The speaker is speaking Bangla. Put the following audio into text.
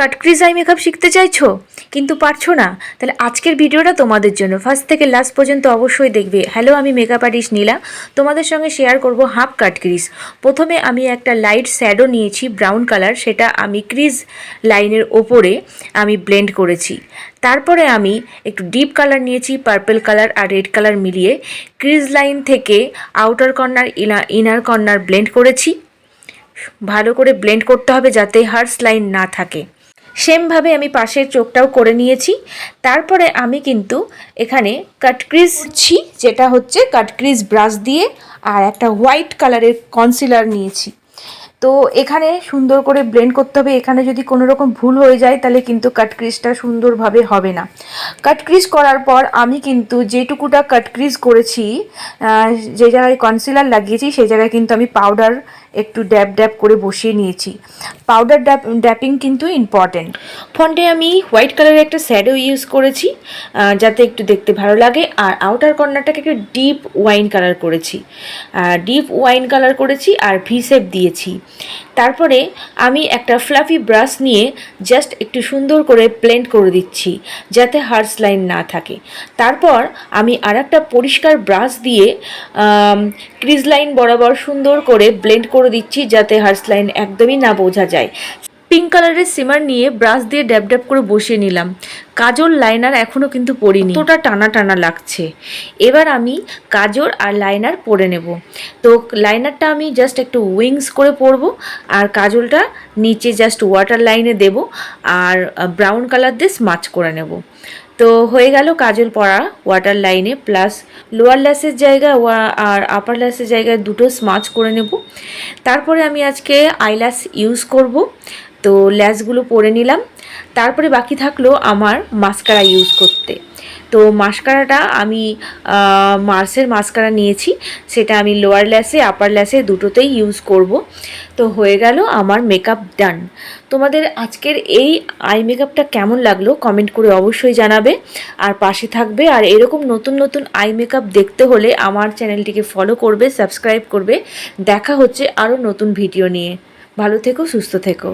কাট ক্রিজ আই মেকআপ শিখতে চাইছো কিন্তু পারছো না, তাহলে আজকের ভিডিওটা তোমাদের জন্য। ফার্স্ট থেকে লাস্ট পর্যন্ত অবশ্যই দেখবে। হ্যালো, আমি মেকআপ আর্টিস্ট নীলা, তোমাদের সঙ্গে শেয়ার করব হাফ কাট ক্রিজ। প্রথমে আমি একটা লাইট শ্যাডো নিয়েছি ব্রাউন কালার, সেটা আমি ক্রিজ লাইনের ওপরে আমি ব্লেন্ড করেছি। তারপরে আমি একটু ডিপ কালার নিয়েছি, পার্পল কালার আর রেড কালার মিলিয়ে ক্রিজ লাইন থেকে outer corner inner corner blend করেছি। ভালো করে ব্লেন্ড করতে হবে যাতে হার্স লাইন না থাকে। সেমভাবে আমি পাশের চোখটাও করে নিয়েছি। তারপরে আমি কিন্তু এখানে কাট ক্রিজ করছি, যেটা হচ্ছে কাট ক্রিজ ব্রাশ দিয়ে, আর একটা হোয়াইট কালারের কনসিলার নিয়েছি। তো এখানে সুন্দর করে ব্লেন্ড করতে হবে। এখানে যদি কোনো রকম ভুল হয়ে যায় তাহলে কিন্তু কাট ক্রিজটা সুন্দরভাবে হবে না। কাট ক্রিজ করার পর আমি কিন্তু যেটুকুটা কাট ক্রিজ করেছি, যে জায়গায় কনসিলার লাগিয়েছি সেই জায়গায় কিন্তু আমি পাউডার একটু ড্যাব ড্যাব করে বসিয়ে নিয়েছি। পাউডার ড্যাপিং কিন্তু ইম্পর্টেন্ট। ফন্টে আমি হোয়াইট কালারের একটা শ্যাডো ইউজ করেছি যাতে একটু দেখতে ভালো লাগে, আর আউটার কর্নারটাকে একটু ডিপ ওয়াইন কালার করেছি আর ভি শেপ দিয়েছি। তারপরে আমি একটা ফ্লাফি ব্রাশ নিয়ে জাস্ট একটু সুন্দর করে ব্লেন্ড করে দিচ্ছি যাতে হার্স লাইন না থাকে। তারপর আমি আর একটা পরিষ্কার ব্রাশ দিয়ে ক্রিজ লাইন বরাবর সুন্দর করে ব্লেন্ড করে দিচ্ছি যাতে হার্স লাইন একদমই না বোঝা যায়। পিঙ্ক কালারের সিমার নিয়ে ব্রাশ দিয়ে ড্যাব ড্যাব করে বসিয়ে নিলাম। কাজল লাইনার এখনও কিন্তু পরিনি, তোটা টানা টানা লাগছে। এবার আমি কাজল আর লাইনার পরে নেব। তো লাইনারটা আমি জাস্ট একটু উইংস করে পরবো, আর কাজলটা নিচে জাস্ট ওয়াটার লাইনে দেব, আর ব্রাউন কালার দিয়ে স্মাচ করে নেব। তো হয়ে গেল কাজল পরা ওয়াটার লাইনে, প্লাস লোয়ার ল্যাসের জায়গা আর আপার ল্যাসের জায়গায় দুটো স্মাচ করে নেব। তারপরে আমি আজকে আইল্যাশ ইউজ করব, তো ল্যাসগুলো পরে নিলাম। তারপরে বাকি থাকলো আমার মাস্কারা ইউজ করতে। তো মাস্কারাটা আমি মার্সের মাস্কারা নিয়েছি, সেটা আমি লোয়ার ল্যাসে আপার ল্যাসে দুটোতেই ইউজ করব। তো হয়ে গেল আমার মেকআপ ডান। তোমাদের আজকের এই আই মেকআপটা কেমন লাগলো কমেন্ট করে অবশ্যই জানাবে, আর পাশে থাকবে। আর এরকম নতুন নতুন আই মেকআপ দেখতে হলে আমার চ্যানেলটিকে ফলো করবে, সাবস্ক্রাইব করবে। দেখা হচ্ছে আরও নতুন ভিডিও নিয়ে। ভালো থেকো, সুস্থ থেকো।